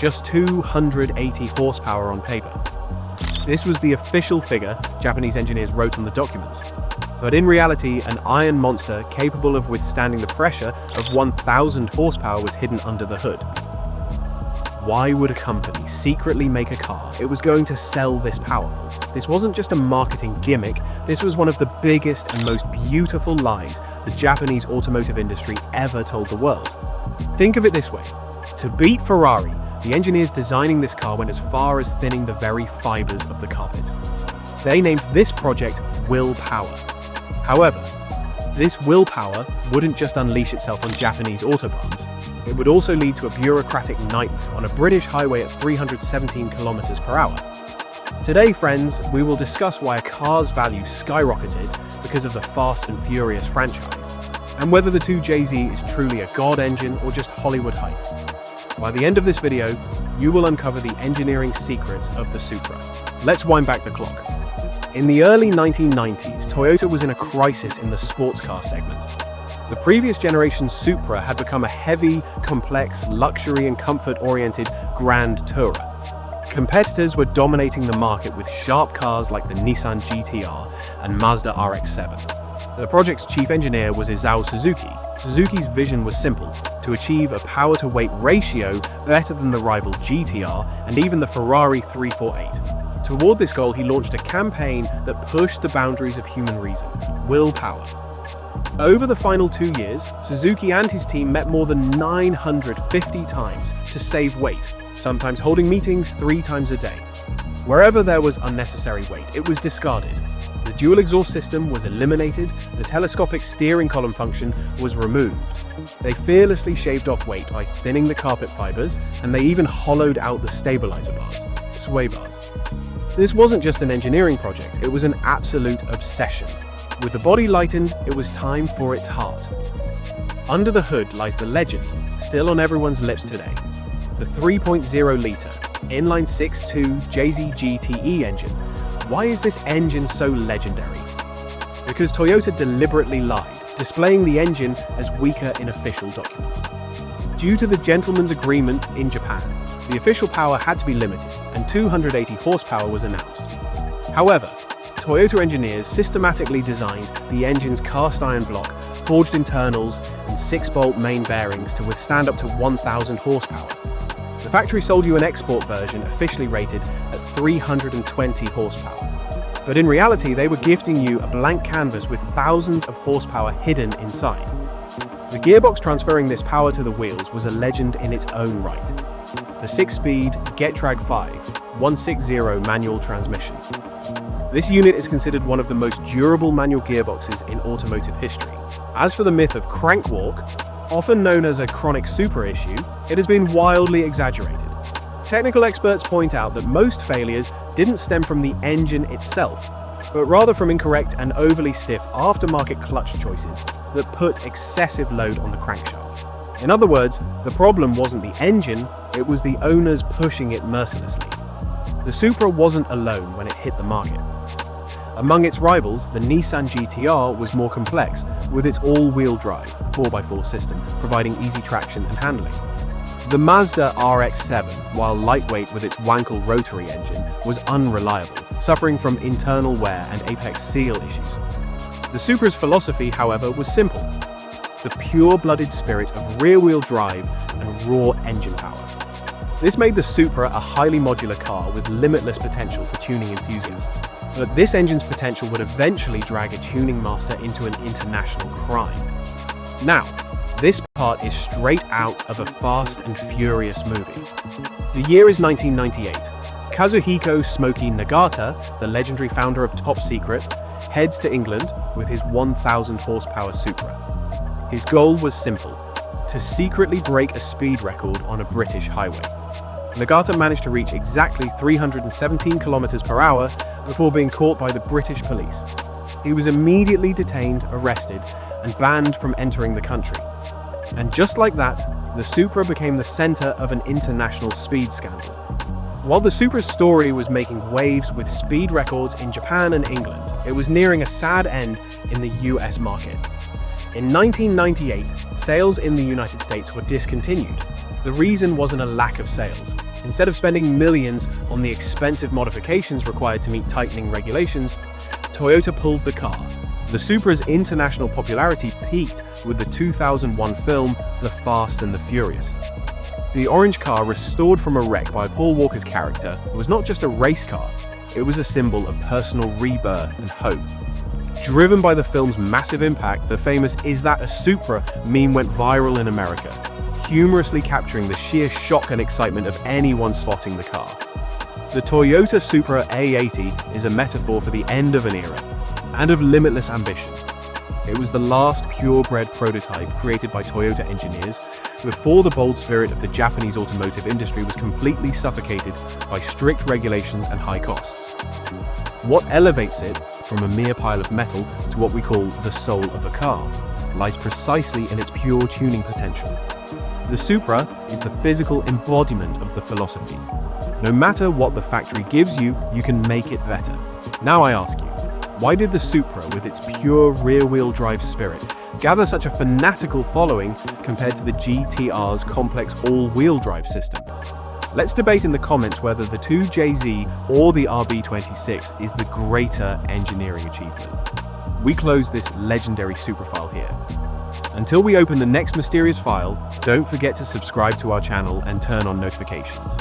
just 280 horsepower on paper. This was the official figure Japanese engineers wrote on the documents. But in reality, an iron monster capable of withstanding the pressure of 1,000 horsepower was hidden under the hood. Why would a company secretly make a car it was going to sell this powerful? This wasn't just a marketing gimmick, this was one of the biggest and most beautiful lies the Japanese automotive industry ever told the world. Think of it this way. To beat Ferrari, the engineers designing this car went as far as thinning the very fibers of the carpet. They named this project Willpower. However, this willpower wouldn't just unleash itself on Japanese autobahns. It would also lead to a bureaucratic nightmare on a British highway at 317 kilometers per hour. Today, friends, we will discuss why a car's value skyrocketed because of the Fast and Furious franchise, and whether the 2JZ is truly a god engine or just Hollywood hype. By the end of this video, you will uncover the engineering secrets of the Supra. Let's wind back the clock. In the early 1990s, Toyota was in a crisis in the sports car segment. The previous generation Supra had become a heavy, complex, luxury and comfort-oriented grand tourer. Competitors were dominating the market with sharp cars like the Nissan GTR and Mazda RX-7. The project's chief engineer was Isao Suzuki. Suzuki's vision was simple: to achieve a power-to-weight ratio better than the rival GTR and even the Ferrari 348. Toward this goal, he launched a campaign that pushed the boundaries of human reason: willpower. Over the final 2 years, Suzuki and his team met more than 950 times to save weight, sometimes holding meetings 3 times a day. Wherever there was unnecessary weight, it was discarded. The dual exhaust system was eliminated, the telescopic steering column function was removed. They fearlessly shaved off weight by thinning the carpet fibers, and they even hollowed out the stabilizer bars, sway bars. This wasn't just an engineering project, it was an absolute obsession. With the body lightened, it was time for its heart. Under the hood lies the legend, still on everyone's lips today. The 3.0-litre, inline-6.2 JZ GTE engine. Why is this engine so legendary? Because Toyota deliberately lied, displaying the engine as weaker in official documents. Due to the gentleman's agreement in Japan, the official power had to be limited, and 280 horsepower was announced. However, Toyota engineers systematically designed the engine's cast iron block, forged internals, and 6-bolt main bearings to withstand up to 1,000 horsepower. The factory sold you an export version officially rated at 320 horsepower. But in reality, they were gifting you a blank canvas with thousands of horsepower hidden inside. The gearbox transferring this power to the wheels was a legend in its own right. The 6-speed Getrag 5 160 manual transmission. This unit is considered one of the most durable manual gearboxes in automotive history. As for the myth of crank walk, often known as a chronic Supra issue, it has been wildly exaggerated. Technical experts point out that most failures didn't stem from the engine itself, but rather from incorrect and overly stiff aftermarket clutch choices that put excessive load on the crankshaft. In other words, the problem wasn't the engine, it was the owners pushing it mercilessly. The Supra wasn't alone when it hit the market. Among its rivals, the Nissan GTR was more complex, with its all-wheel drive 4x4 system providing easy traction and handling. The Mazda RX-7, while lightweight with its Wankel rotary engine, was unreliable, suffering from internal wear and apex seal issues. The Supra's philosophy, however, was simple: the pure-blooded spirit of rear-wheel drive and raw engine power. This made the Supra a highly modular car with limitless potential for tuning enthusiasts. But this engine's potential would eventually drag a tuning master into an international crime. Now, this part is straight out of a Fast and Furious movie. The year is 1998. Kazuhiko "Smokey" Nagata, the legendary founder of Top Secret, heads to England with his 1,000 horsepower Supra. His goal was simple: to secretly break a speed record on a British highway. Nagata managed to reach exactly 317 kilometers per hour before being caught by the British police. He was immediately detained, arrested, and banned from entering the country. And just like that, the Supra became the center of an international speed scandal. While the Supra's story was making waves with speed records in Japan and England, it was nearing a sad end in the US market. In 1998, sales in the United States were discontinued. The reason wasn't a lack of sales. Instead of spending millions on the expensive modifications required to meet tightening regulations, Toyota pulled the car. The Supra's international popularity peaked with the 2001 film The Fast and the Furious. The orange car, restored from a wreck by Paul Walker's character, was not just a race car, it was a symbol of personal rebirth and hope. Driven by the film's massive impact, the famous "Is that a Supra?" meme went viral in America, humorously capturing the sheer shock and excitement of anyone spotting the car. The Toyota Supra A80 is a metaphor for the end of an era, and of limitless ambition. It was the last purebred prototype created by Toyota engineers before the bold spirit of the Japanese automotive industry was completely suffocated by strict regulations and high costs. What elevates it from a mere pile of metal to what we call the soul of a car lies precisely in its pure tuning potential. The Supra is the physical embodiment of the philosophy. No matter what the factory gives you, you can make it better. Now I ask you, why did the Supra, with its pure rear-wheel drive spirit, gather such a fanatical following compared to the GTR's complex all-wheel drive system? Let's debate in the comments whether the 2JZ or the RB26 is the greater engineering achievement. We close this legendary Supra file here. Until we open the next mysterious file, don't forget to subscribe to our channel and turn on notifications.